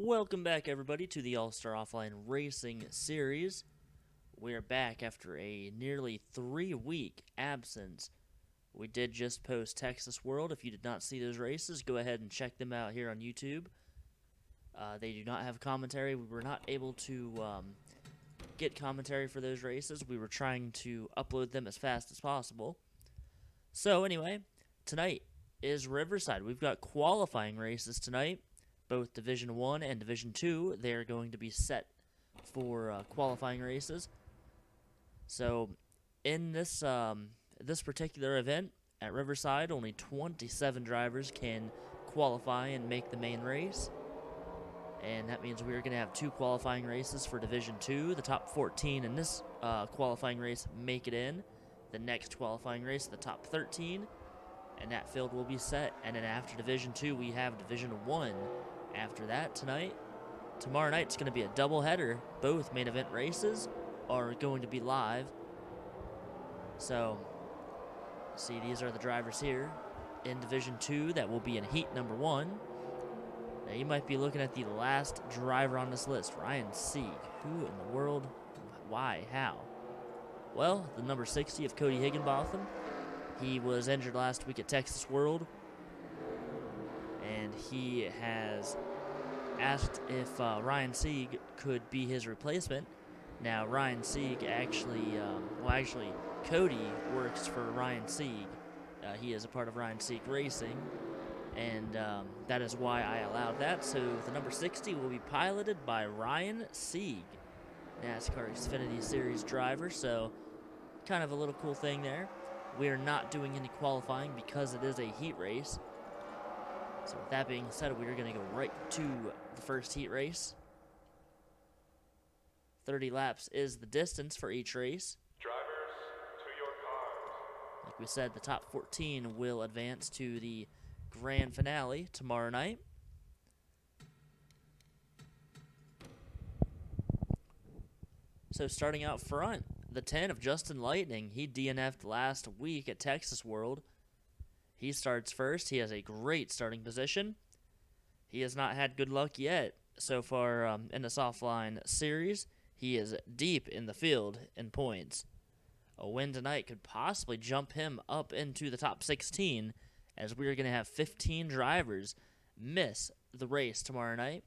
Welcome back, everybody, to the All-Star Offline Racing Series. We're back after a nearly 3-week absence. We did just post Texas World. If you did not see those races, go ahead and check them out here on YouTube. They do not have commentary. We were not able to get commentary for those races. We were trying to upload them as fast as possible. So anyway, tonight is Riverside. We've got qualifying races tonight. Both Division 1 and Division 2, they are going to be set for qualifying races. So, in this this particular event at Riverside, only 27 drivers can qualify and make the main race. And that means we're going to have 2 qualifying races for Division 2. The top 14 in this qualifying race make it in. The next qualifying race, the top 13. And that field will be set. And then after Division 2, we have Division 1. After that, tomorrow night, it's going to be a doubleheader. Both main event races are going to be live. So, see, these are the drivers here in Division 2 that will be in heat number 1. Now, you might be looking at the last driver on this list, Ryan Sieg. Who in the world? Why? How? Well, the number 60 of Cody Higginbotham. He was injured last week at Texas World. And he has asked if Ryan Sieg could be his replacement. Now, Ryan Sieg actually, Cody works for Ryan Sieg. He is a part of Ryan Sieg Racing, and that is why I allowed that. So the number 60 will be piloted by Ryan Sieg, NASCAR Xfinity Series driver. So kind of a little cool thing there. We are not doing any qualifying because it is a heat race. So with that being said, we're going to go right to the first heat race. 30 laps is the distance for each race. Drivers, to your cars. Like we said, the top 14 will advance to the grand finale tomorrow night. So starting out front, the 10 of Justin Lightning. He DNF'd last week at Texas World. He starts first. He has a great starting position. He has not had good luck yet so far in this offline series. He is deep in the field in points. A win tonight could possibly jump him up into the top 16, as we are going to have 15 drivers miss the race tomorrow night.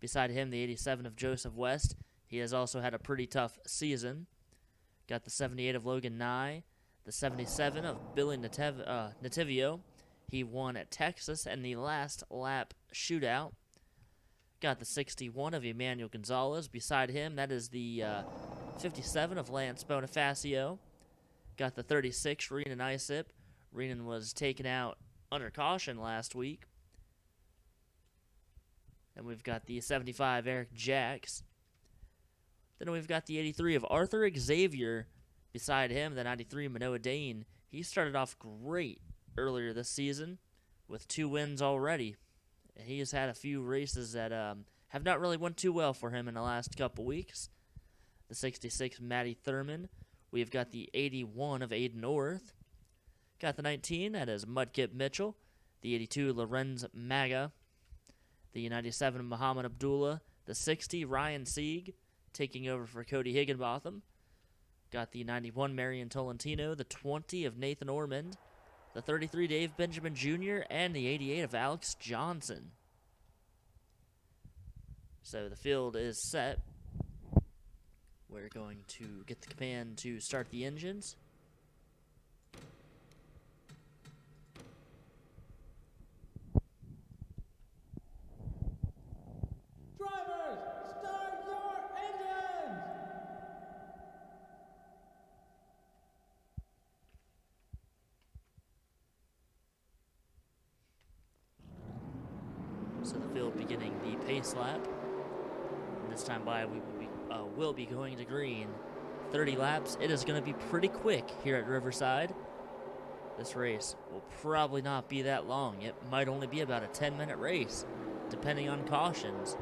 Beside him, the 87 of Joseph West. He has also had a pretty tough season. Got the 78 of Logan Nye. The 77 of Billy Nativio. He won at Texas and the last lap shootout. Got the 61 of Emmanuel Gonzalez. Beside him, that is the 57 of Lance Bonifacio. Got the 36, Renan Isip. Renan was taken out under caution last week. And we've got the 75, Eric Jacks. Then we've got the 83 of Arthur Xavier. Beside him, the 93 Manoa Dane. He started off great earlier this season with 2 wins already. He has had a few races that have not really went too well for him in the last couple weeks. The 66 Matty Thurman. We've got the 81 of Aiden Orth. Got the 19, that is Mudkip Mitchell. The 82 Lorenz Maga. The 97 Muhammad Abdullah. The 60 Ryan Sieg, taking over for Cody Higginbotham. Got the 91 Marion Tolentino, the 20 of Nathan Ormond, the 33 Dave Benjamin Jr., and the 88 of Alex Johnson. So the field is set. We're going to get the command to start the engines. Drivers, start your engines! So the field beginning the pace lap. And this time by, we will be going to green. 30 laps. It is going to be pretty quick here at Riverside. This race will probably not be that long. It might only be about a 10-minute race, depending on cautions.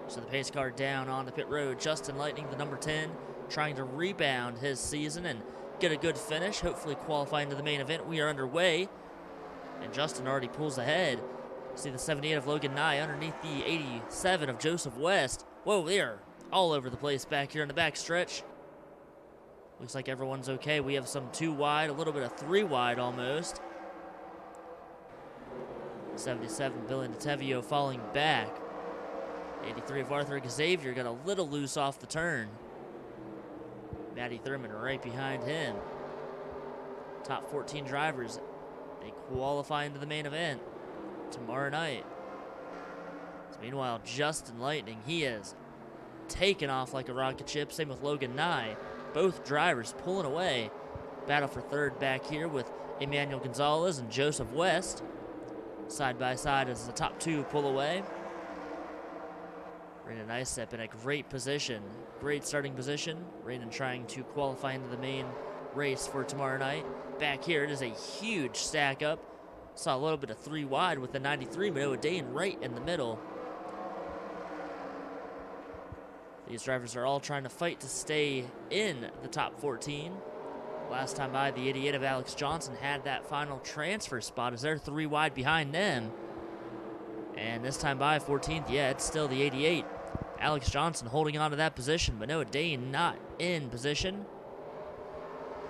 So the pace car down on the pit road. Justin Lightning, the number 10, trying to rebound his season and get a good finish, hopefully qualifying to the main event. We are underway, and Justin already pulls ahead. See the 78 of Logan Nye underneath the 87 of Joseph West. Whoa, they are all over the place back here in the back stretch. Looks like everyone's okay. We have some 2 wide, a little bit of 3 wide almost. 77, Billy Natevio falling back. 83 of Arthur Xavier got a little loose off the turn. Matty Thurman right behind him. Top 14 drivers, they qualify into the main event tomorrow night. So meanwhile, Justin Lightning, he is taken off like a rocket ship. Same with Logan Nye. Both drivers pulling away. Battle for third back here with Emmanuel Gonzalez and Joseph West. Side by side as the top 2 pull away. Rainen Nicep in a great position. Great starting position. Rainen trying to qualify into the main race for tomorrow night. Back here, it is a huge stack up. Saw a little bit of 3 wide with the 93 Manoa Dane right in the middle. These drivers are all trying to fight to stay in the top 14. Last time by, the 88 of Alex Johnson had that final transfer spot as they're 3 wide behind them. And this time by, 14th, yeah, it's still the 88. Alex Johnson holding on to that position. Manoa Dane not in position.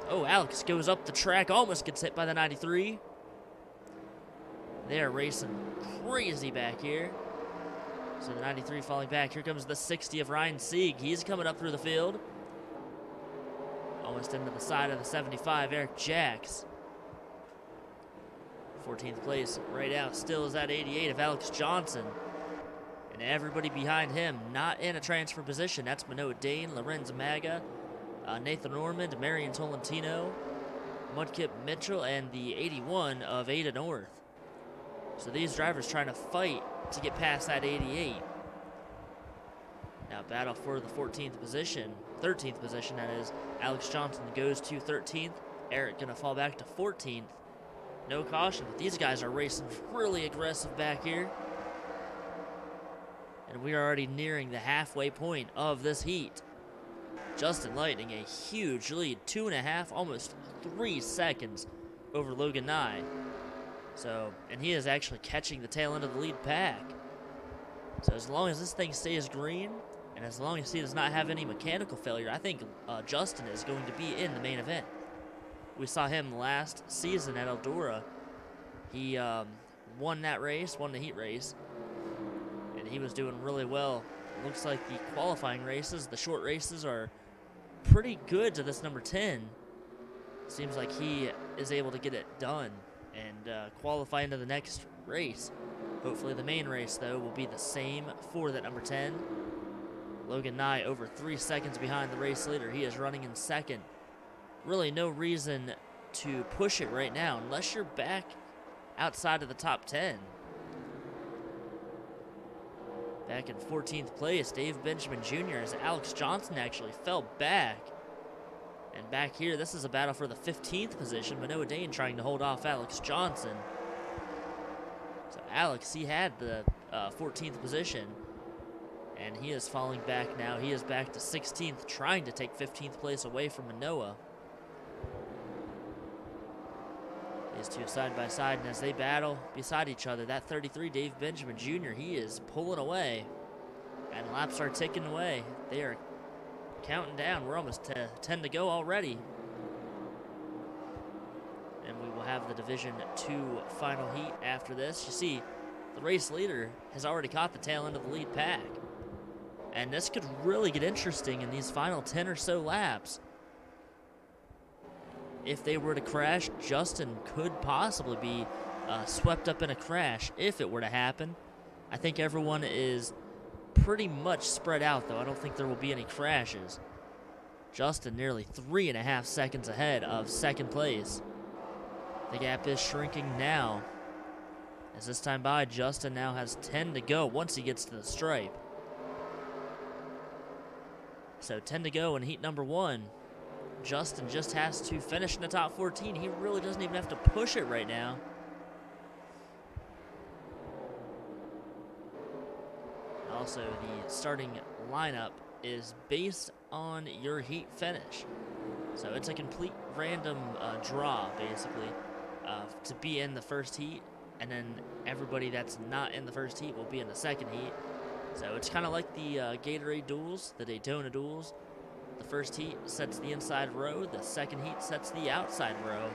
Oh, Alex goes up the track, almost gets hit by the 93. They are racing crazy back here. So the 93 falling back. Here comes the 60 of Ryan Sieg. He's coming up through the field. Almost into the side of the 75, Eric Jacks. 14th place right out still is that 88 of Alex Johnson. And everybody behind him not in a transfer position. That's Manoa Dane, Lorenz Maga, Nathan Ormond, Marion Tolentino, Mudkip Mitchell, and the 81 of Ada North. So these drivers trying to fight to get past that 88. Now battle for the 14th position, 13th position that is. Alex Johnson goes to 13th. Eric gonna fall back to 14th. No caution, but these guys are racing really aggressive back here. And we are already nearing the halfway point of this heat. Justin Lightning, a huge lead, 2.5, almost 3 seconds over Logan Nye. So, and he is actually catching the tail end of the lead pack. So as long as this thing stays green, and as long as he does not have any mechanical failure, I think Justin is going to be in the main event. We saw him last season at Eldora. He won that race, won the heat race, and he was doing really well. It looks like the qualifying races, the short races, are pretty good to this number 10. Seems like he is able to get it done and qualify into the next race. Hopefully the main race, though, will be the same for that number 10. Logan Nye over 3 seconds behind the race leader. He is running in second. Really no reason to push it right now unless you're back outside of the top 10. Back in 14th place, Dave Benjamin Jr. as Alex Johnson actually fell back. And back here, this is a battle for the 15th position. Manoa Dane trying to hold off Alex Johnson. So Alex, he had the 14th position. And he is falling back now. He is back to 16th, trying to take 15th place away from Manoa. These two side by side, and as they battle beside each other, that 33, Dave Benjamin Jr., he is pulling away. And laps are ticking away. They are counting down. We're almost to 10 to go already. And we will have the Division 2 final heat after this. You see, the race leader has already caught the tail end of the lead pack. And this could really get interesting in these final 10 or so laps. If they were to crash, Justin could possibly be swept up in a crash if it were to happen. I think everyone is pretty much spread out, though. I don't think there will be any crashes. Justin nearly 3.5 seconds ahead of second place. The gap is shrinking now. As this time by, Justin now has 10 to go once he gets to the stripe. So 10 to go in heat number 1. Justin just has to finish in the top 14. He really doesn't even have to push it right now. Also, the starting lineup is based on your heat finish. So it's a complete random draw, basically, to be in the first heat. and then everybody that's not in the first heat will be in the second heat. So it's kind of like the Gatorade duels, the Daytona duels. The first heat sets the inside row, the second heat sets the outside row.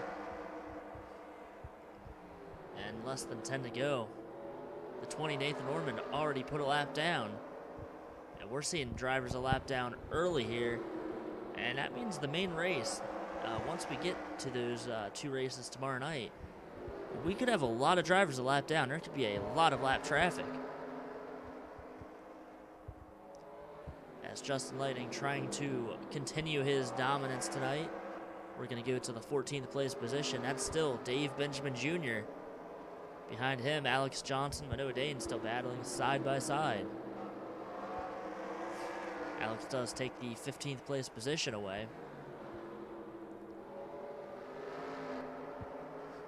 And less than 10 to go. The 20 Nathan Ormond already put a lap down. And we're seeing drivers a lap down early here. And that means the main race, once we get to those 2 races tomorrow night, we could have a lot of drivers a lap down. There could be a lot of lap traffic. As Justin Lighting trying to continue his dominance tonight. We're going to go to the 14th place position. That's still Dave Benjamin Jr. Behind him, Alex Johnson, Manoa Dane still battling side by side. Alex does take the 15th place position away.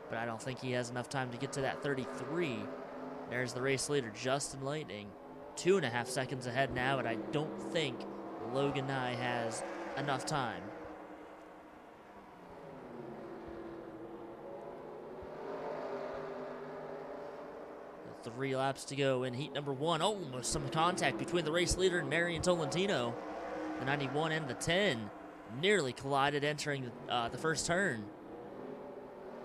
But I don't think he has enough time to get to that 33. There's the race leader, Justin Lightning. 2.5 seconds ahead now, and I don't think Logan Nye has enough time. The 3 laps to go in heat number 1. Almost some contact between the race leader and Marion Tolentino. The 91 and the 10 nearly collided entering the first turn.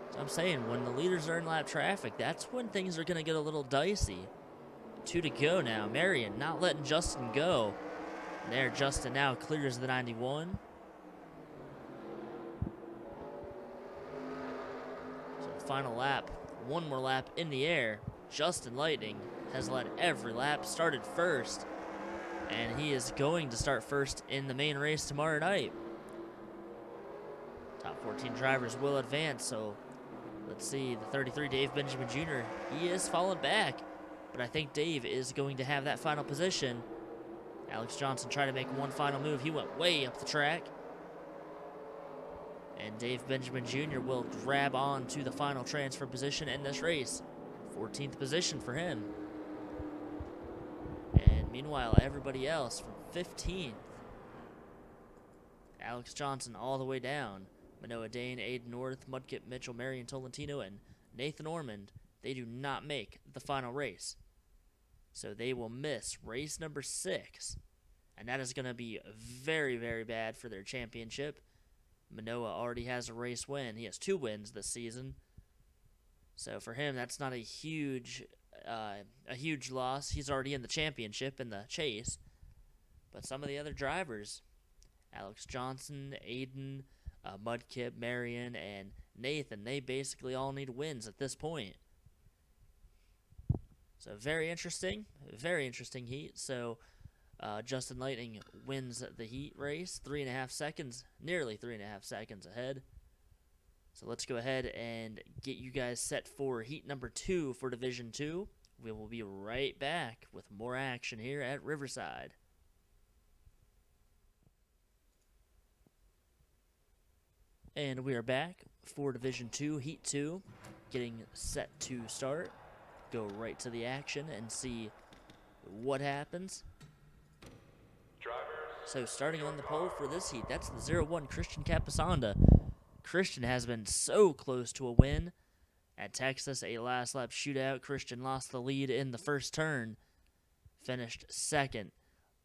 So I'm saying, when the leaders are in lap traffic, that's when things are going to get a little dicey. 2 to go now. Marion not letting Justin go. And there, Justin now clears the 91. So the final lap, 1 more lap in the air. Justin Lightning has led every lap, started first. And he is going to start first in the main race tomorrow night. Top 14 drivers will advance, so let's see. The 33, Dave Benjamin Jr., he is falling back. But I think Dave is going to have that final position. Alex Johnson tried to make one final move. He went way up the track. And Dave Benjamin Jr. will grab on to the final transfer position in this race. 14th position for him. And meanwhile, everybody else from 15th. Alex Johnson all the way down. Manoa Dane, Aiden North, Mudkip Mitchell, Marion Tolentino, and Nathan Ormond. They do not make the final race. So they will miss race number 6. And that is going to be very, very bad for their championship. Manoa already has a race win. He has 2 wins this season. So for him, that's not a huge loss. He's already in the championship in the chase. But some of the other drivers, Alex Johnson, Aiden, Mudkip, Marion, and Nathan, they basically all need wins at this point. So very interesting heat. So Justin Lightning wins the heat race, 3.5 seconds, nearly 3.5 seconds ahead. So let's go ahead and get you guys set for heat number 2 for Division 2. We will be right back with more action here at Riverside. And we are back for Division 2, Heat 2, getting set to start. Go right to the action and see what happens. So starting on the pole for this heat, that's the 01 Christian Capasanda. Christian has been so close to a win. At Texas, a last lap shootout, Christian lost the lead in the first turn. Finished second.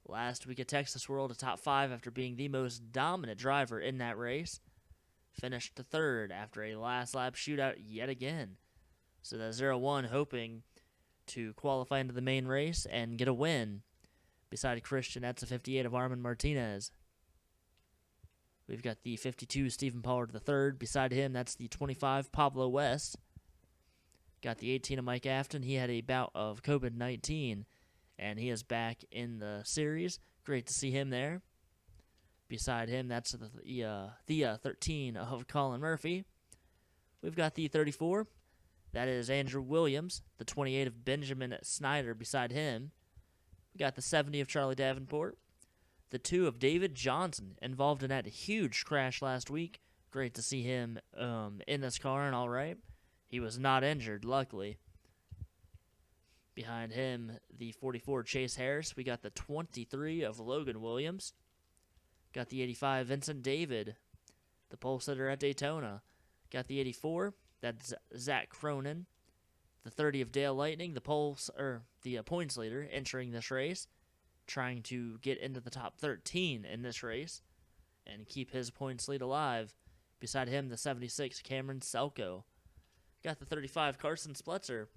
Last week at Texas World, a top 5 after being the most dominant driver in that race. Finished third after a last lap shootout yet again. So the 01 hoping to qualify into the main race and get a win. Beside Christian, that's a 58 of Armin Martinez. We've got the 52 Stephen Pollard III. Beside him, that's the 25 Pablo West. Got the 18 of Mike Afton. He had a bout of COVID-19, and he is back in the series. Great to see him there. Beside him, that's the 13 of Colin Murphy. We've got the 34. That is Andrew Williams. The 28 of Benjamin Snyder beside him. We got the 70 of Charlie Davenport. The 2 of David Johnson, involved in that huge crash last week. Great to see him in this car and all right. He was not injured, luckily. Behind him, the 44 Chase Harris. We got the 23 of Logan Williams. Got the 85 Vincent David, the pole sitter at Daytona. Got the 84, that's Zach Cronin. the 30 of Dale Lightning, the points leader, entering this race, trying to get into the top 13 in this race and keep his points lead alive. Beside him, the 76 Cameron Selko. Got the 35 Carson Splitzer.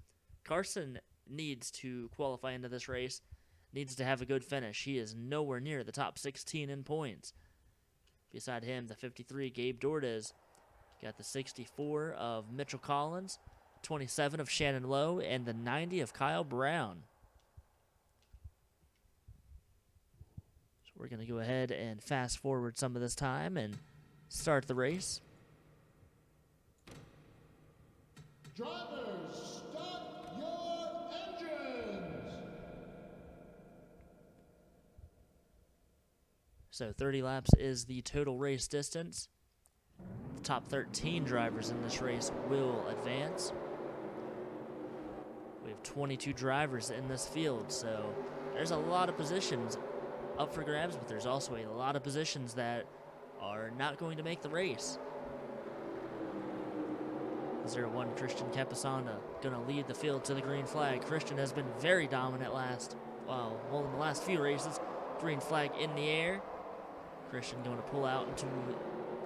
Carson needs to qualify into this race, needs to have a good finish. He is nowhere near the top 16 in points. Beside him, the 53 Gabe Dordes. Got the 64 of Mitchell Collins, 27 of Shannon Lowe, and the 90 of Kyle Brown. So we're going to go ahead and fast forward some of this time and start the race. Drivers, start your engines! So 30 laps is the total race distance. The top 13 drivers in this race will advance. We have 22 drivers in this field, so there's a lot of positions up for grabs, but there's also a lot of positions that are not going to make the race. 01 Christian Capasana going to lead the field to the green flag. Christian has been very dominant in the last few races. Green flag in the air. Christian going to pull out into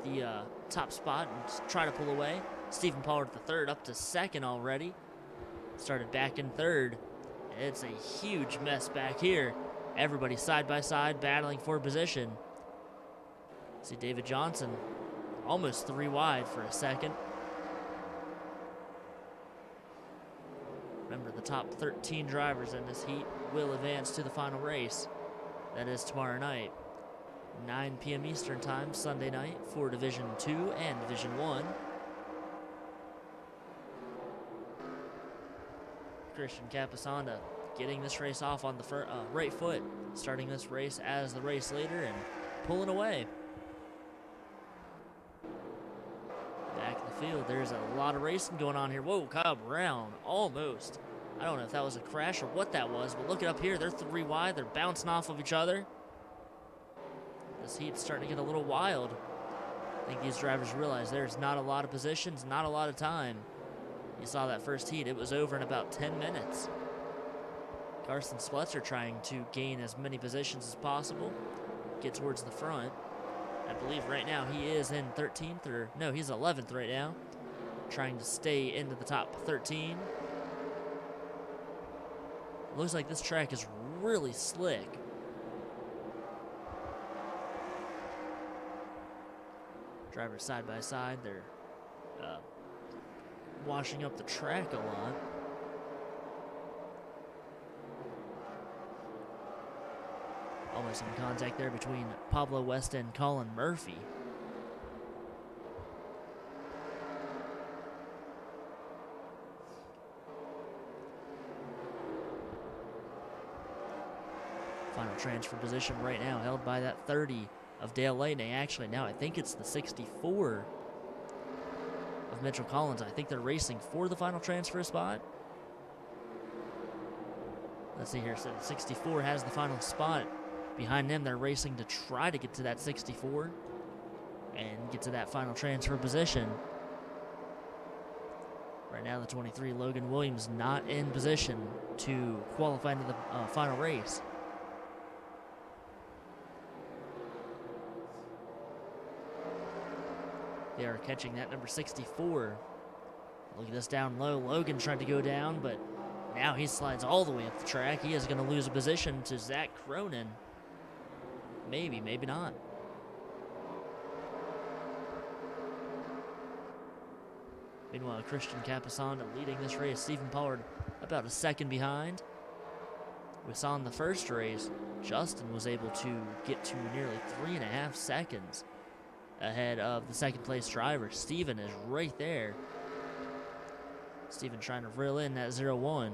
the top spot and try to pull away. Stephen Pollard the third, up to second already. Started back in third. It's a huge mess back here. Everybody side by side battling for position. See David Johnson almost 3 wide for a second. Remember, the top 13 drivers in this heat will advance to the final race. That is tomorrow night, 9 p.m. Eastern Time, Sunday night, for Division 2 and Division 1. Christian Capasanda getting this race off on the right foot, starting this race as the race leader and pulling away. Back in the field, there's a lot of racing going on here. Whoa, Kyle Brown, almost. I don't know if that was a crash or what that was, but look it up here. They're 3 wide. They're bouncing off of each other. This heat's starting to get a little wild. I think these drivers realize there's not a lot of positions, not a lot of time. You saw that first heat. It was over in about 10 minutes. Carson Splitzer trying to gain as many positions as possible, get towards the front. I believe right now he is in 13th, or no, he's 11th right now, trying to stay into the top 13. Looks like this track is really slick. Drivers side by side, they're washing up the track a lot. Almost some contact there between Pablo West and Colin Murphy. Final transfer position right now held by that 30 of Dale Lightning. Actually, now I think it's the 64 of Mitchell Collins. I think they're racing for the final transfer spot. Let's see here. So the 64 has the final spot. Behind them, they're racing to try to get to that 64 and get to that final transfer position. Right now, the 23, Logan Williams, not in position to qualify into the final race. They are catching that number 64. Look at this down low. Logan trying to go down, but now he slides all the way up the track. He is going to lose a position to Zach Cronin. Maybe, maybe not. Meanwhile, Christian Capasanda leading this race. Stephen Pollard about a second behind. We saw in the first race, Justin was able to get to nearly 3.5 seconds ahead of the second place driver. Steven is right there. Steven trying to reel in that 0-1.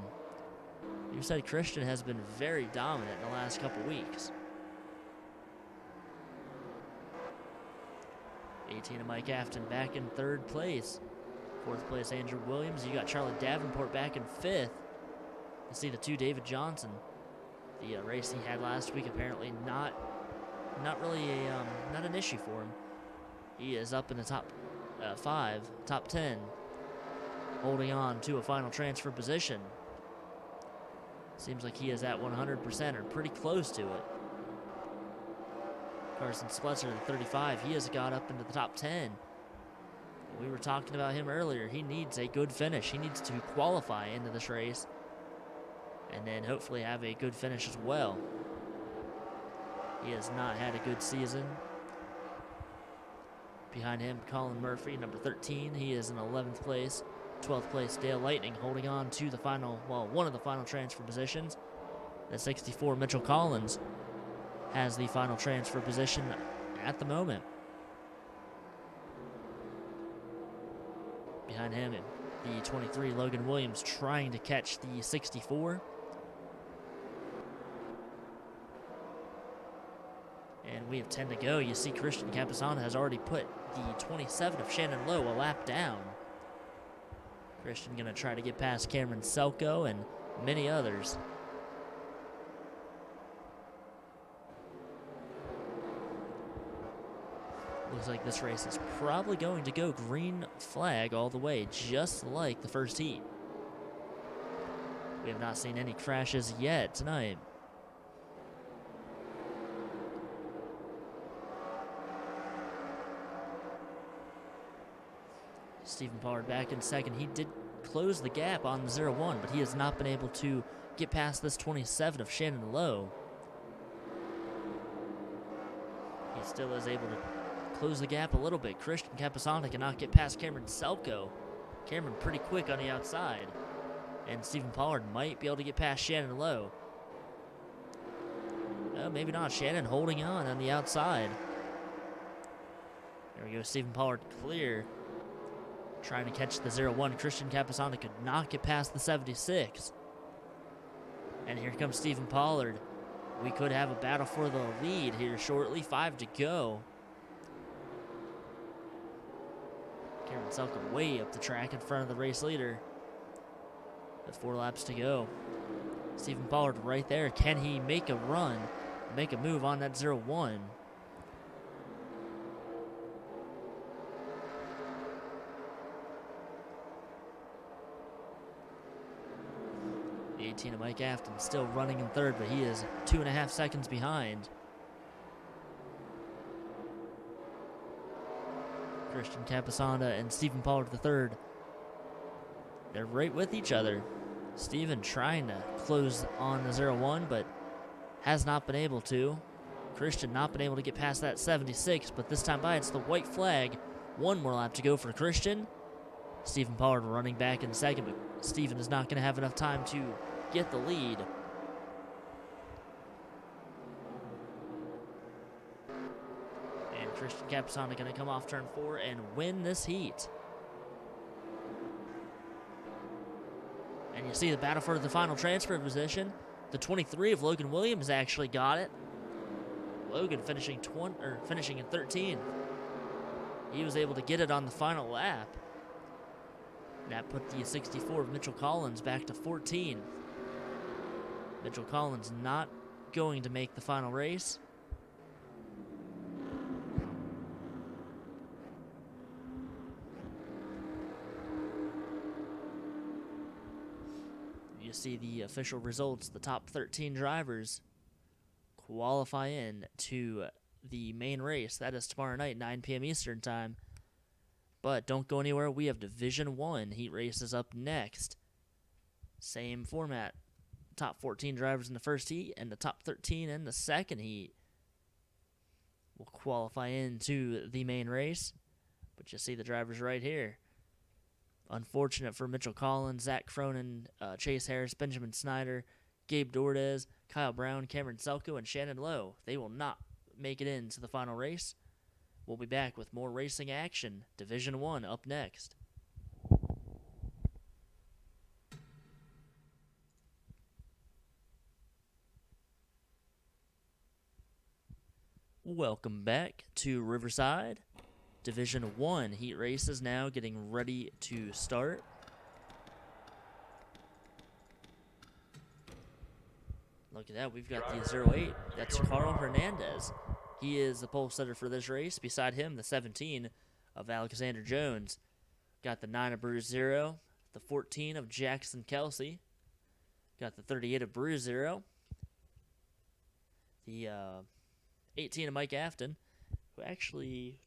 You said Christian has been very dominant in the last couple weeks. 18 of Mike Afton back in third place. Fourth place, Andrew Williams. You got Charlie Davenport back in fifth. You see the 2 David Johnson. The race he had last week apparently not really not an issue for him. He is up in the top 5, top 10. holding on to a final transfer position. Seems like he is at 100% or pretty close to it. Carson Spletzer, the 35, he has got up into the top 10. We were talking about him earlier. He needs a good finish. He needs to qualify into this race and then hopefully have a good finish as well. He has not had a good season. Behind him, Colin Murphy, number 13. He is in 11th place. 12th place, Dale Lightning, holding on to the final, well, one of the final transfer positions. The 64, Mitchell Collins, has the final transfer position at the moment. Behind him, the 23, Logan Williams, trying to catch the 64. And we have 10 to go. You see Christian Capisana has already put the 27 of Shannon Lowe a lap down. Christian going to try to get past Cameron Selko and many others. Looks like this race is probably going to go green flag all the way, just like the first heat. We have not seen any crashes yet tonight. Stephen Pollard back in second. He did close the gap on the 0-1, but he has not been able to get past this 27 of Shannon Lowe. He still is able to close the gap a little bit. Christian Capisana cannot get past Cameron Selko. Cameron pretty quick on the outside. And Stephen Pollard might be able to get past Shannon Lowe. Maybe not. Shannon holding on the outside. There we go. Stephen Pollard clear. Trying to catch the 0-1. Christian Capisana could not get past the 76. And here comes Stephen Pollard. We could have a battle for the lead here shortly. 5 to go. Cameron Selko way up the track in front of the race leader. With 4 laps to go. Stephen Pollard right there. Can he make a run? Make a move on that 0-1? The 18 of Mike Afton still running in third, but he is 2.5 seconds behind. Christian Capisana and Stephen Pollard III. They're right with each other. Stephen trying to close on the 0-1, but has not been able to. Christian not been able to get past that 76, but this time by it's the white flag. 1 more lap to go for Christian. Stephen Pollard running back in second, but Stephen is not going to have enough time to get the lead. And Christian Capisana going to come off turn 4 and win this heat. And you see the battle for the final transfer position. The 23 of Logan Williams actually got it. Logan finishing in 13. He was able to get it on the final lap. That put the 64 of Mitchell Collins back to 14. Mitchell Collins not going to make the final race. You see the official results. The top 13 drivers qualify in to the main race. That is tomorrow night, 9 p.m. Eastern time. But don't go anywhere. We have Division 1 heat races up next. Same format. Top 14 drivers in the first heat and the top 13 in the second heat will qualify into the main race. But you see the drivers right here. Unfortunate for Mitchell Collins, Zach Cronin, Chase Harris, Benjamin Snyder, Gabe Dordes, Kyle Brown, Cameron Selko, and Shannon Lowe. They will not make it into the final race. We'll be back with more racing action. Division 1 up next. Welcome back to Riverside. Division 1 heat races now getting ready to start. Look at that, we've got the 08. That's Carl Hernandez. He is the pole setter for this race. Beside him, the 17 of Alexander Jones. Got the 9 of Bruce 0, the 14 of Jackson Kelsey. Got the 38 of Brew Zero. The 18 of Mike Afton, who actually...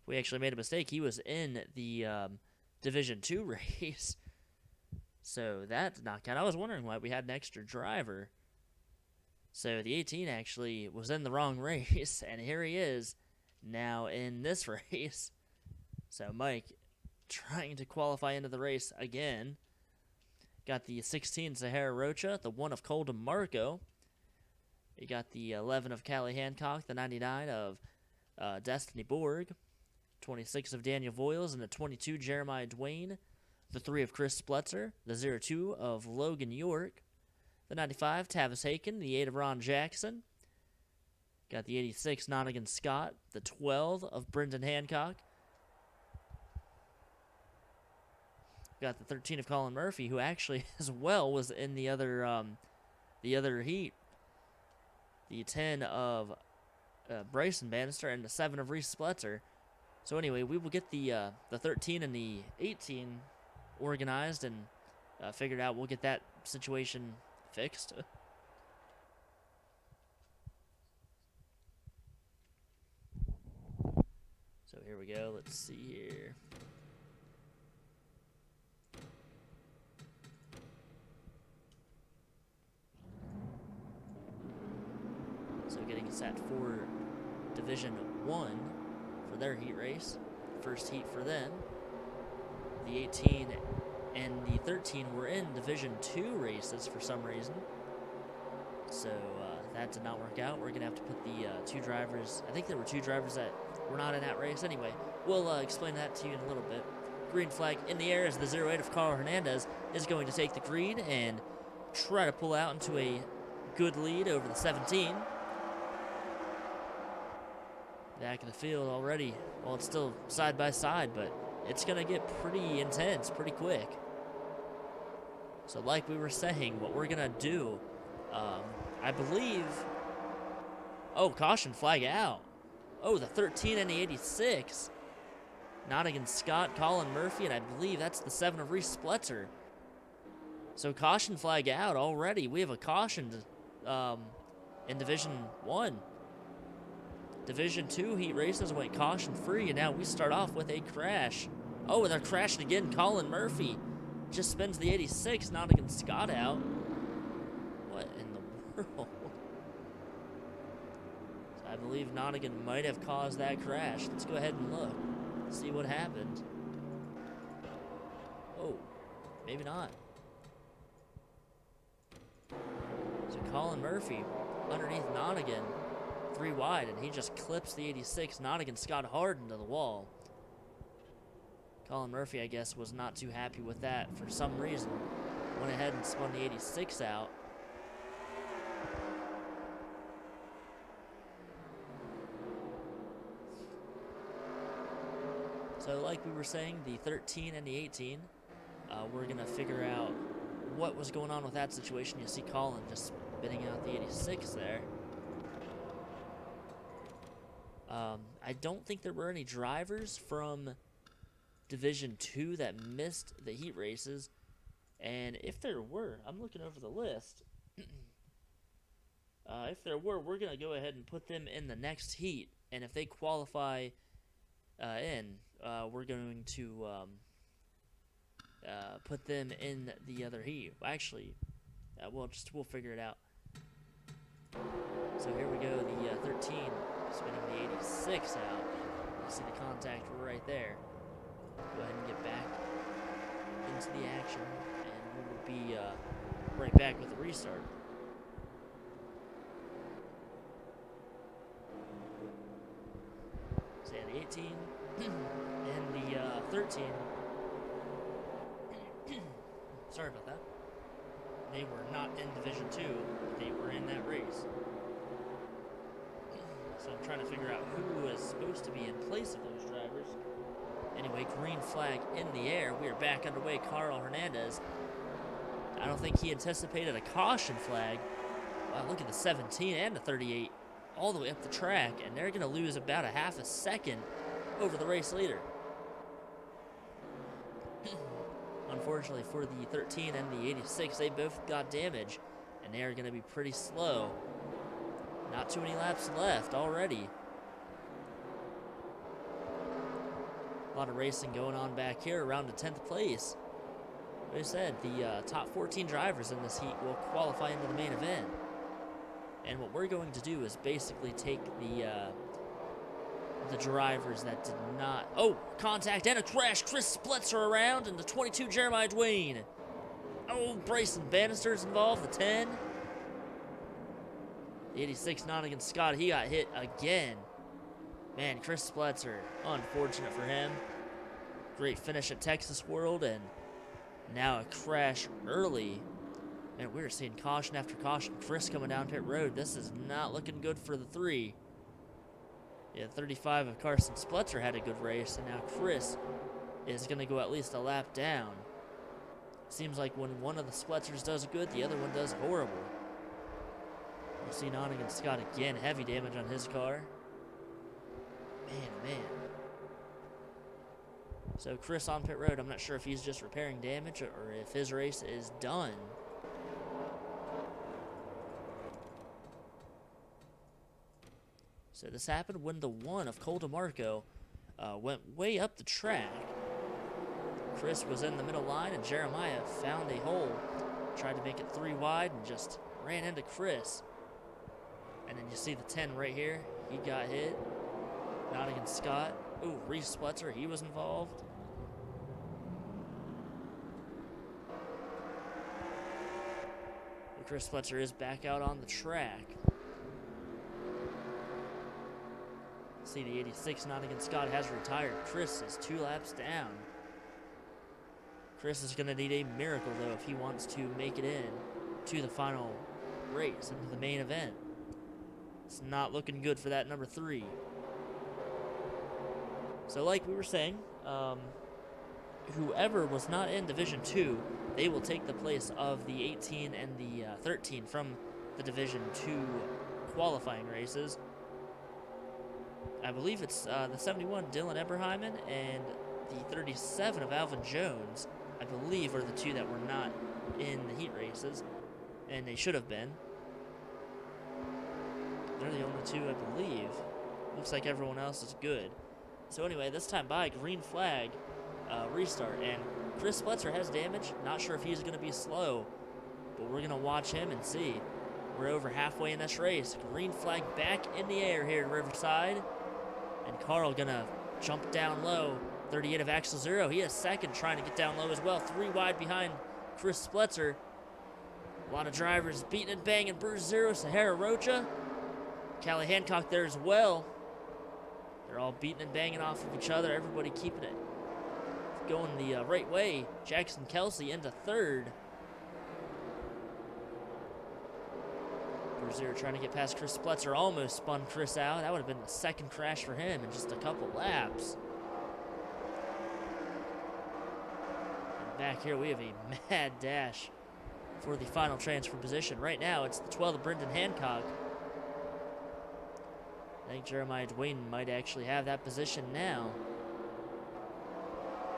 We actually made a mistake. He was in the Division 2 race. So that did not count. I was wondering why we had an extra driver. So the 18 actually was in the wrong race, and here he is now in this race. So Mike trying to qualify into the race again. Got the 16 Sahara Rocha, the 1 of Cole DeMarco. You got the 11 of Callie Hancock, the 99 of Destiny Borg, 26 of Daniel Voiles, and the 22 Jeremiah Dwayne, the 3 of Chris Splutzer, the 02 of Logan York, the 95 Tavis Haken, the 8 of Ron Jackson. Got the 86 Nottingham Scott, the 12 of Brendan Hancock. Got the 13 of Colin Murphy, who actually as well was in the other heat. The 10 of Bryson Bannister and the 7 of Reese Splutzer. So anyway, we will get the 13 and the 18 organized and figured out. We'll get that situation fixed. So here we go. Let's see here. So getting set for Division 1 for their heat race. First heat for them. The 18 and the 13 were in Division 2 races for some reason. So that did not work out. We're going to have to put the 2 drivers. I think there were 2 drivers that were not in that race. Anyway, we'll explain that to you in a little bit. Green flag in the air as the 08 of Carl Hernandez is going to take the green and try to pull out into a good lead over the 17. Back in the field already. Well, it's still side by side, but it's going to get pretty intense pretty quick. So like we were saying, what we're going to do, I believe... Oh, caution flag out. Oh, the 13 and the 86. Nottingham Scott, Colin Murphy, and I believe that's the 7 of Reese Splutzer. So caution flag out already. We have a caution in Division 1. Division 2 heat races went caution-free, and now we start off with a crash. Oh, and they're crashing again. Colin Murphy just spins the 86, Nottingham Scott out. What in the world? I believe Nottingham might have caused that crash. Let's go ahead and look. See what happened. Oh, maybe not. So Colin Murphy underneath Nottingham. 3 wide, and he just clips the 86. Nottingham Scott hard into the wall. Colin Murphy, I guess, was not too happy with that for some reason. Went ahead and spun the 86 out. So like we were saying, the 13 and the 18, we're going to figure out what was going on with that situation. You see Colin just spinning out the 86 there. I don't think there were any drivers from Division 2 that missed the heat races. And if there were, I'm looking over the list. If there were, we're going to go ahead and put them in the next heat. And if they qualify we're going to put them in the other heat. Actually, we'll figure it out. So here we go, the 13 spinning the 86 out. You see the contact right there. Go ahead and get back into the action, and we will be right back with the restart. So yeah, the 18 and the 13. Sorry about that. They were not in Division 2, but they were in that race. So I'm trying to figure out who was supposed to be in place of those drivers. Anyway, green flag in the air. We are back underway. Carl Hernandez. I don't think he anticipated a caution flag. Wow, look at the 17 and the 38 all the way up the track, and they're going to lose about a half a second over the race leader. Unfortunately for the 13 and the 86, they both got damage, and they are going to be pretty slow. Not too many laps left already. A lot of racing going on back here around the 10th place. Like I said, the top 14 drivers in this heat will qualify into the main event. And what we're going to do is basically take the drivers that did not... Oh, contact and a crash. Chris Splitzer around, and the 22 Jeremiah Dwayne. Oh, Bryson Bannister's involved, the 10. The 86 Nottingham Scott, he got hit again. Man, Chris Splitzer, unfortunate for him. Great finish at Texas World, and now a crash early. And we're seeing caution after caution. Chris coming down pit road. This is not looking good for the 3. Yeah, 35 of Carson Splitzer had a good race, and now Chris is going to go at least a lap down. Seems like when one of the Splitzers does good, the other one does horrible. We'll see Nottingham Scott again. Heavy damage on his car. Man. So Chris on pit road, I'm not sure if he's just repairing damage or if his race is done. So this happened when the 1 of Cole DeMarco went way up the track. Chris was in the middle line, and Jeremiah found a hole, tried to make it 3 wide, and just ran into Chris. And then you see the 10 right here. He got hit. Nottingham Scott. Ooh, Reese Splitzer, he was involved. But Chris Splitzer is back out on the track. See, the 86 Nottingham Scott has retired. Chris is 2 laps down. Chris is going to need a miracle, though, if he wants to make it in to the final race, into the main event. It's not looking good for that number 3. So like we were saying, whoever was not in Division 2, they will take the place of the 18 and the 13 from the Division 2 qualifying races. I believe it's the 71 Dylan Eberheimen and the 37 of Alvin Jones, I believe, are the 2 that were not in the heat races, and they should have been. They're the only 2, I believe. Looks like everyone else is good. So anyway, this time by, green flag, restart, and Chris Splitzer has damage. Not sure if he's going to be slow, but we're going to watch him and see. We're over halfway in this race. Green flag back in the air here at Riverside. And Carl going to jump down low. 38 of Axel Zero. He is second, trying to get down low as well. 3 wide behind Chris Splitzer. A lot of drivers beating and banging. Bruce Zero, Sahara Rocha. Callie Hancock there as well. They're all beating and banging off of each other. Everybody keeping it going the right way. Jackson Kelsey into 3rd. Zero trying to get past Chris Splitzer, almost spun Chris out. That would have been the 2nd crash for him in just a couple laps. And back here we have a mad dash for the final transfer position. Right now it's the 12 of Brendan Hancock. I think Jeremiah Dwayne might actually have that position now.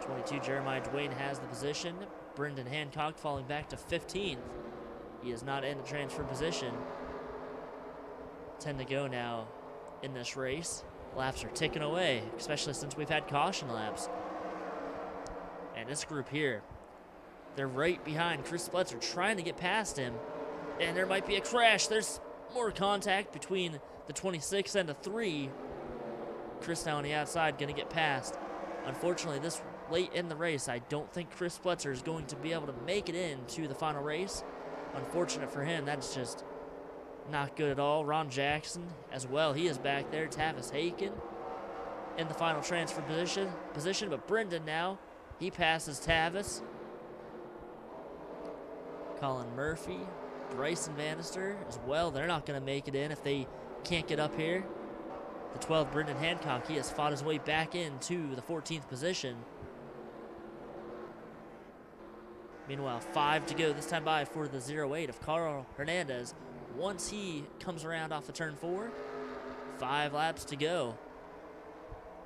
22 Jeremiah Dwayne has the position. Brendan Hancock falling back to 15th. He is not in the transfer position. 10 to go now in this race. Laps are ticking away, especially since we've had caution laps. And this group here, they're right behind Chris Splitzer, trying to get past him. And there might be a crash. There's more contact between the 26 and the 3. Chris now on the outside, going to get past. Unfortunately, this late in the race, I don't think Chris Splitzer is going to be able to make it into the final race. Unfortunate for him. That's just not good at all. Ron Jackson as well. He is back there. Tavis Haken in the final transfer position. But Brendan now, he passes Tavis. Colin Murphy, Bryson Bannister as well. They're not going to make it in if they can't get up here. The 12, Brendan Hancock, he has fought his way back into the 14th position. Meanwhile, 5 to go this time by for the 08 of Carl Hernandez. Once he comes around off of turn 4, 5 laps to go.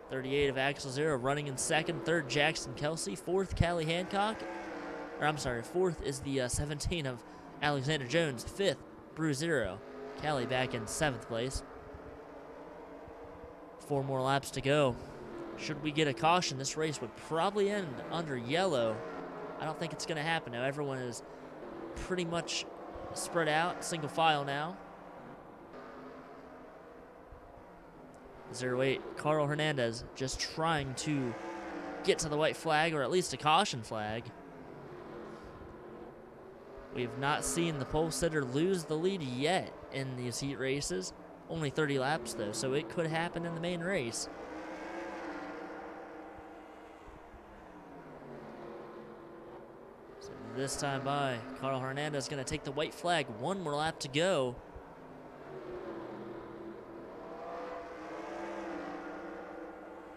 38 of Axel Zero running in second. Third, Jackson Kelsey. Fourth, Callie Hancock. Fourth is the 17 of Alexander Jones. Fifth, Brew Zero. Callie back in 7th place. 4 more laps to go. Should we get a caution, this race would probably end under yellow. I don't think it's going to happen now. Everyone is pretty much spread out, single file now. 08, Carl Hernandez just trying to get to the white flag, or at least a caution flag. We have not seen the pole sitter lose the lead yet in these heat races. Only 30 laps, though, so it could happen in the main race. So this time by, Carl Hernandez going to take the white flag. 1 more lap to go.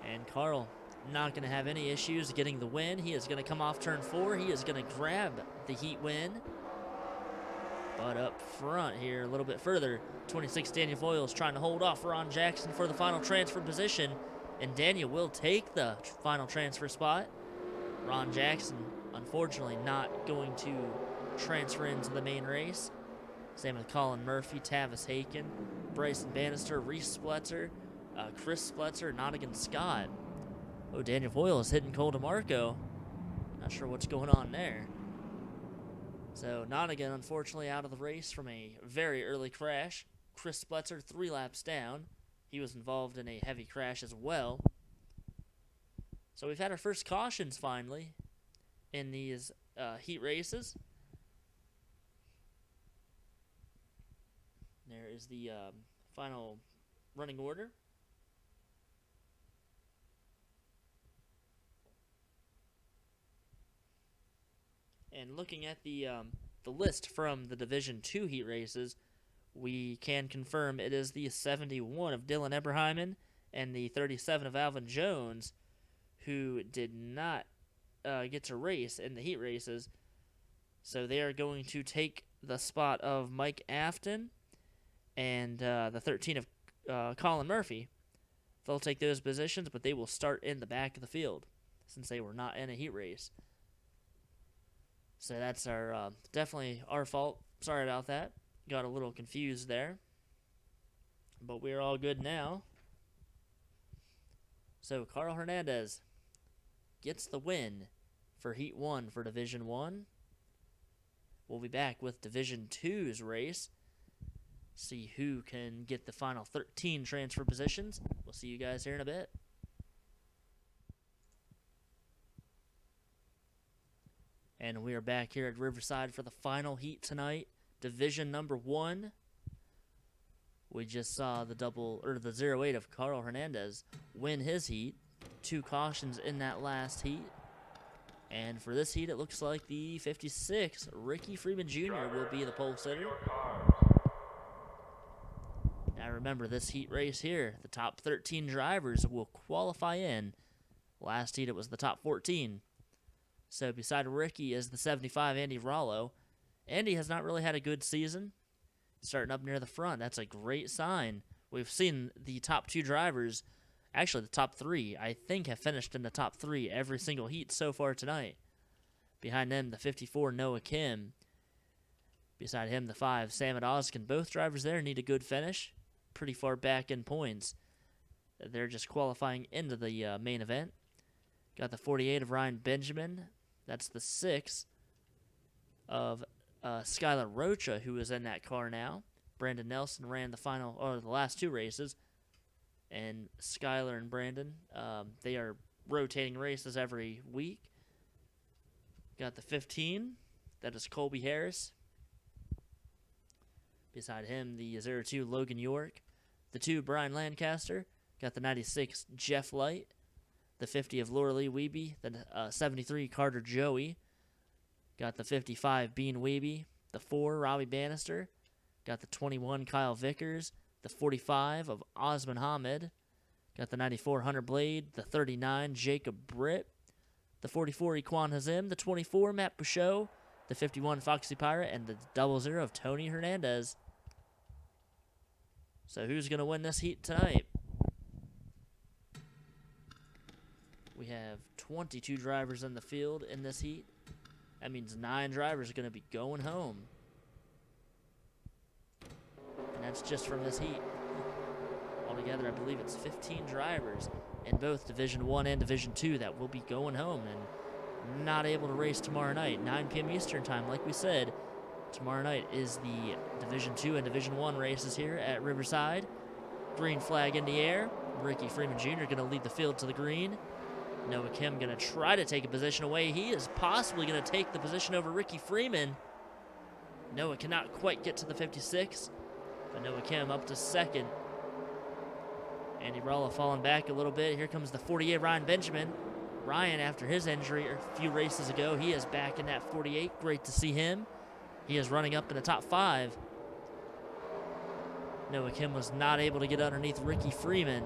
And Carl not going to have any issues getting the win. He is going to come off turn 4. He is going to grab the heat win. But up front here, a little bit further, 26 Daniel Voiles trying to hold off Ron Jackson for the final transfer position. And Daniel will take the final transfer spot. Ron Jackson, unfortunately, not going to transfer into the main race. Same with Colin Murphy, Tavis Haken, Bryson Bannister, Reese Spletzer, Chris Spletzer, Nottingham Scott. Oh, Daniel Voiles hitting Cole DeMarco. Not sure what's going on there. So Nottingham, unfortunately, out of the race from a very early crash. Chris Spletzer, 3 laps down. He was involved in a heavy crash as well. So we've had our first cautions, finally, in these heat races. There is the final running order. And looking at the list from the Division 2 heat races, we can confirm it is the 71 of Dylan Eberheimen and the 37 of Alvin Jones who did not get to race in the heat races. So they are going to take the spot of Mike Afton and the 13 of Colin Murphy. They'll take those positions, but they will start in the back of the field since they were not in a heat race. So that's our definitely our fault. Sorry about that. Got a little confused there. But we're all good now. So Carl Hernandez gets the win for Heat 1 for Division 1. We'll be back with Division 2's race. See who can get the final 13 transfer positions. We'll see you guys here in a bit. And we are back here at Riverside for the final heat tonight. Division number 1. We just saw the 08 of Carl Hernandez win his heat. 2 cautions in that last heat. And for this heat, it looks like the 56, Ricky Freeman Jr. will be the pole sitter. Now remember, this heat race here, the top 13 drivers will qualify in. Last heat, it was the top 14. So beside Ricky is the 75, Andy Rollo. Andy has not really had a good season. Starting up near the front, that's a great sign. We've seen the top 2 drivers, actually the top 3, I think have finished in the top 3 every single heat so far tonight. Behind them, the 54, Noah Kim. Beside him, the 5, Samad Oskin. Both drivers there need a good finish. Pretty far back in points. They're just qualifying into the main event. Got the 48 of Ryan Benjamin. That's the 6 of Skylar Rocha, who is in that car now. Brandon Nelson ran the last 2 races. And Skylar and Brandon, they are rotating races every week. Got the 15. That is Colby Harris. Beside him, the 02, Logan York. The 2, Brian Lancaster. Got the 96, Jeff Light. The 50 of Laura Lee Weeby. The 73, Carter Joey. Got the 55, Bean Weeby. The 4, Robbie Bannister. Got the 21, Kyle Vickers. The 45 of Osman Hamid. Got the 94, Hunter Blade. The 39, Jacob Britt. The 44, Equan Hazim. The 24, Matt Bouchot. The 51, Foxy Pirate. And the 00 of Tony Hernandez. So who's going to win this heat tonight? We have 22 drivers in the field in this heat. That means 9 drivers are going to be going home. And that's just from this heat. Altogether, I believe it's 15 drivers in both Division 1 and Division 2 that will be going home and not able to race tomorrow night. 9 p.m. Eastern time, like we said. Tomorrow night is the Division 2 and Division 1 races here at Riverside. Green flag in the air. Ricky Freeman Jr. going to lead the field to the green. Noah Kim going to try to take a position away. He is possibly going to take the position over Ricky Freeman. Noah cannot quite get to the 56, but Noah Kim up to second. Andy Ralla falling back a little bit. Here comes the 48, Ryan Benjamin. Ryan, after his injury a few races ago, he is back in that 48. Great to see him. He is running up in the top 5. Noah Kim was not able to get underneath Ricky Freeman.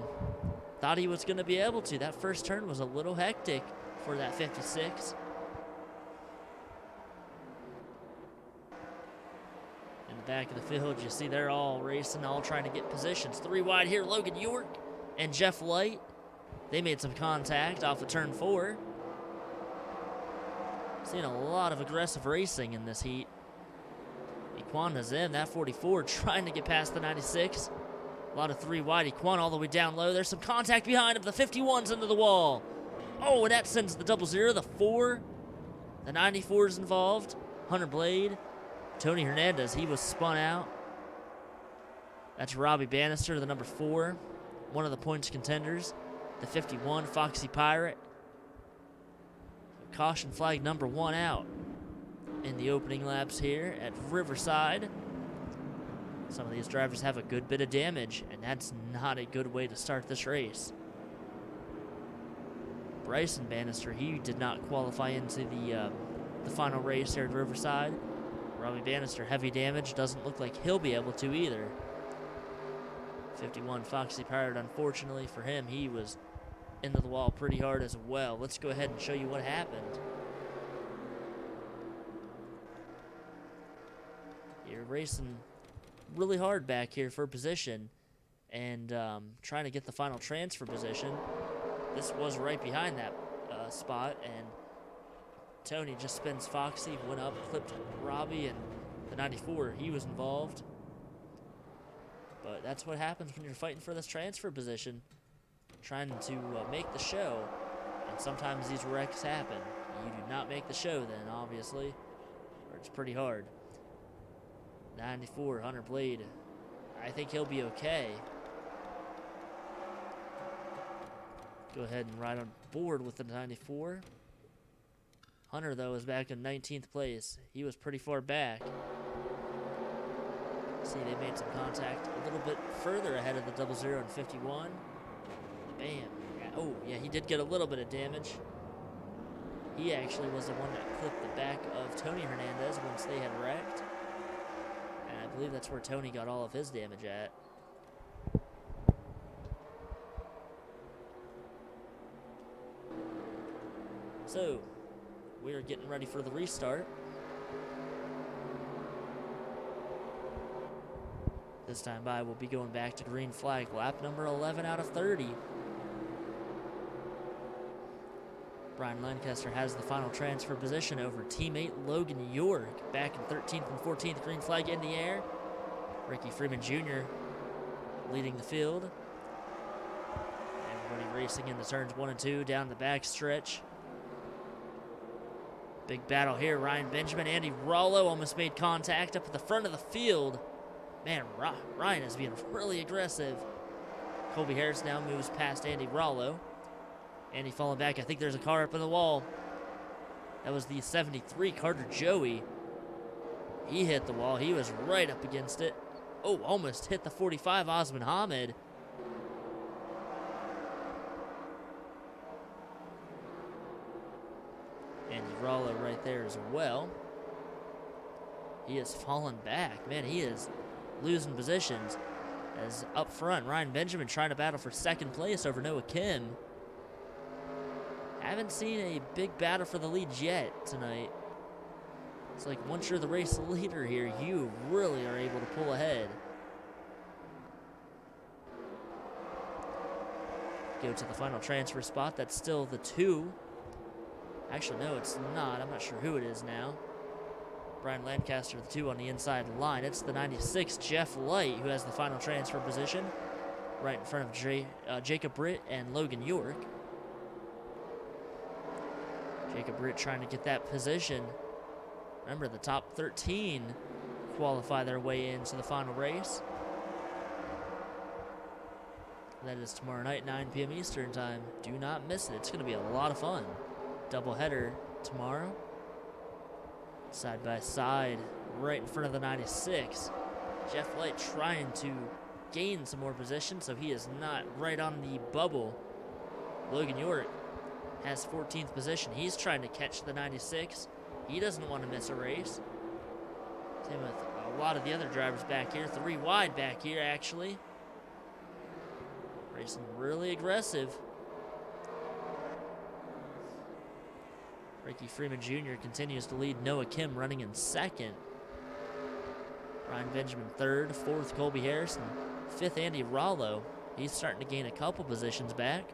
Thought he was going to be able to. That first turn was a little hectic for that 56. In the back of the field, you see they're all racing, all trying to get positions. 3 wide here, Logan York and Jeff Light. They made some contact off of turn 4. Seeing a lot of aggressive racing in this heat. Equan Nazem, that 44, trying to get past the 96. A lot of 3 wide. Equan all the way down low. There's some contact behind him. The 51's into the wall. Oh, and that sends the 00, the 4. The 94 is involved. Hunter Blade. Tony Hernandez, he was spun out. That's Robbie Bannister, the number 4. One of the points contenders. The 51, Foxy Pirate. Caution flag number 1 out in the opening laps here at Riverside. Some of these drivers have a good bit of damage, and that's not a good way to start this race. Bryson Bannister, he did not qualify into the final race here at Riverside. Robbie Bannister, heavy damage. Doesn't look like he'll be able to either. 51, Foxy Pirate, unfortunately for him, he was into the wall pretty hard as well. Let's go ahead and show you what happened. You're racing really hard back here for position and trying to get the final transfer position. This was right behind that spot, and Tony just spins Foxy, went up, clipped Robbie, and the 94, he was involved. But that's what happens when you're fighting for this transfer position, trying to make the show, and sometimes these wrecks happen. You do not make the show then, obviously, or it's pretty hard. 94, Hunter Blade. I think he'll be okay. Go ahead and ride on board with the 94. Hunter, though, is back in 19th place. He was pretty far back. See, they made some contact a little bit further ahead of the 00 and 51. Bam. Yeah, oh, yeah, he did get a little bit of damage. He actually was the one that clipped the back of Tony Hernandez once they had wrecked. And I believe that's where Tony got all of his damage at. So, we are getting ready for the restart. This time by, we'll be going back to green flag, lap number 11 out of 30. Brian Lancaster has the final transfer position over teammate Logan York, back in 13th and 14th, green flag in the air. Ricky Freeman Jr. leading the field. Everybody racing into turns 1 and 2, down the back stretch. Big battle here, Ryan Benjamin, Andy Rollo almost made contact up at the front of the field. Man, Ryan is being really aggressive. Colby Harris now moves past Andy Rollo. Andy falling back. I think there's a car up in the wall. That was the 73, Carter Joey. He hit the wall. He was right up against it. Oh, almost hit the 45, Osman Hamid. Andy Rollo right there as well. He has fallen back. Man, he is losing positions. As up front, Ryan Benjamin trying to battle for second place over Noah Kim. Haven't seen a big battle for the lead yet tonight. It's like once you're the race leader here, you really are able to pull ahead. go to the final transfer spot. That's still the 2. Actually, no, it's not. I'm not sure who it is now. Brian Lancaster, the 2 on the inside line. It's the 96, Jeff Light, who has the final transfer position, right in front of Jacob Britt and Logan York. Jacob Britt trying to get that position. Remember, the top 13 qualify their way into the final race. That is tomorrow night, 9 p.m. Eastern time. Do not miss it. It's going to be a lot of fun. Doubleheader tomorrow. Side by side, right in front of the 96. Jeff Light trying to gain some more position so he is not right on the bubble. Logan York has 14th position. He's trying to catch the 96. He doesn't want to miss a race. Same with a lot of the other drivers back here. 3 wide back here, actually. Racing really aggressive. Ricky Freeman Jr. continues to lead. Noah Kim running in 2nd. Ryan Benjamin 3rd. 4th, Colby Harrison. 5th, Andy Rollo. He's starting to gain a couple positions back.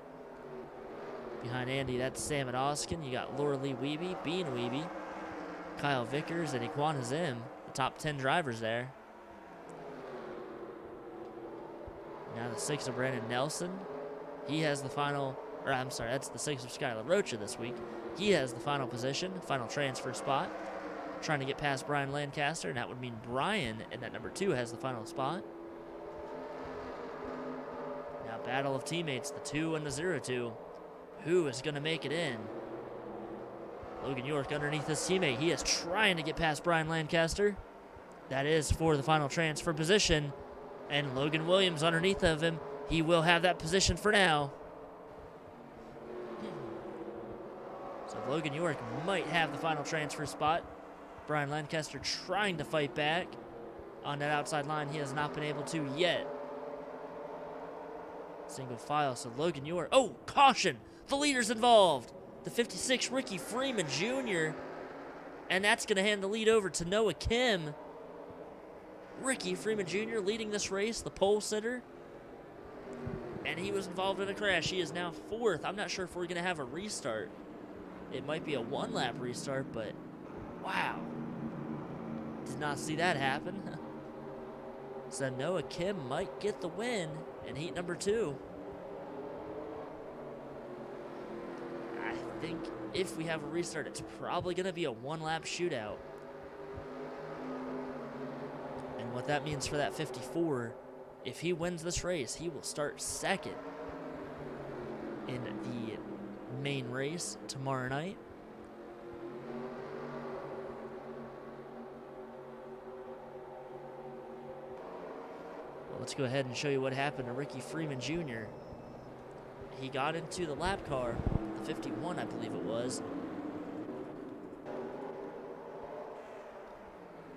Behind Andy, that's Sam and Oskin. You got Laura Lee Wiebe, Bean Wiebe, Kyle Vickers, and Iquan Hazim. The top 10 drivers there. Now the 6 of Brandon Nelson. He has the final, or I'm sorry, that's the 6 of Skylar Rocha this week. He has the final position, final transfer spot. Trying to get past Brian Lancaster, and that would mean Brian in that number 2 has the final spot. Now battle of teammates, the 2 and the 0-2. Who is going to make it in? Logan York underneath his teammate. He is trying to get past Brian Lancaster. That is for the final transfer position. And Logan Williams underneath of him. He will have that position for now. So Logan York might have the final transfer spot. Brian Lancaster trying to fight back on that outside line. He has not been able to yet. Single file, so Logan York. Oh, caution! The leader's involved. The 56, Ricky Freeman Jr. And that's going to hand the lead over to Noah Kim. Ricky Freeman Jr. leading this race, the pole sitter. And he was involved in a crash. He is now 4th. I'm not sure if we're going to have a restart. It might be a 1-lap restart, but wow. Did not see that happen. So Noah Kim might get the win in heat number 2. I think if we have a restart, it's probably going to be a 1-lap shootout. And what that means for that 54, if he wins this race, he will start 2nd in the main race tomorrow night. Well, let's go ahead and show you what happened to Ricky Freeman Jr. He got into the lap car, the 51, I believe it was.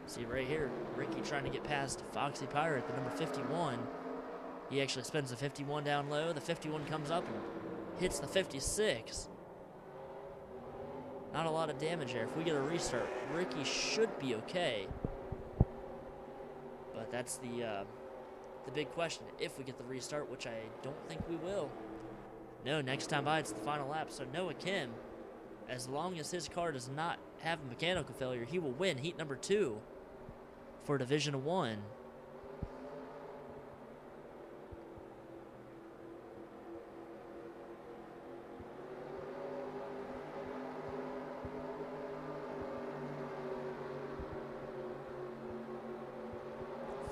See right here, Ricky trying to get past Foxy Pirate, the number 51. He actually spins the 51 down low. The 51 comes up and hits the 56. Not a lot of damage there. If we get a restart, Ricky should be okay. But that's the big question. If we get the restart, which I don't think we will. No, next time by, it's the final lap. So Noah Kim, as long as his car does not have a mechanical failure, he will win heat number 2 for Division 1.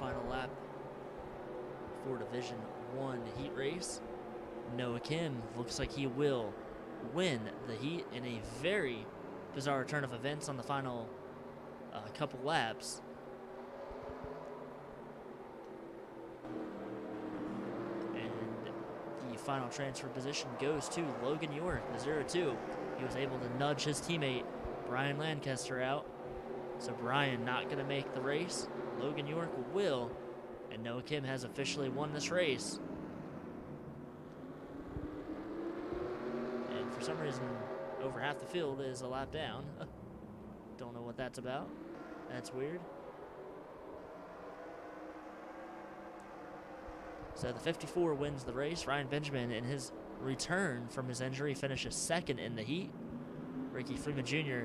Final lap for Division 1 heat race. Noah Kim looks like he will win the heat in a very bizarre turn of events on the final couple laps. And the final transfer position goes to Logan York, the 0-2. He was able to nudge his teammate Brian Lancaster out. So Brian not going to make the race. Logan York will. And Noah Kim has officially won this race. And for some reason, over half the field is a lap down. Don't know what that's about. That's weird. So the 54 wins the race. Ryan Benjamin in his return from his injury, finishes second in the heat. Ricky Freeman Jr.,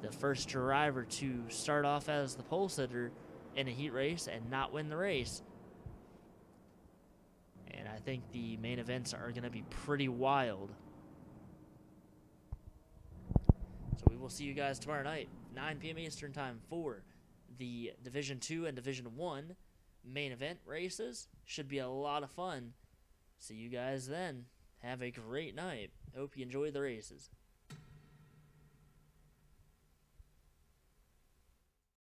the first driver to start off as the pole sitter in a heat race and not win the race. And I think the main events are going to be pretty wild. So we will see you guys tomorrow night, 9 p.m. Eastern Time, for the Division 2 and Division 1 main event races. Should be a lot of fun. See you guys then. Have a great night. Hope you enjoy the races.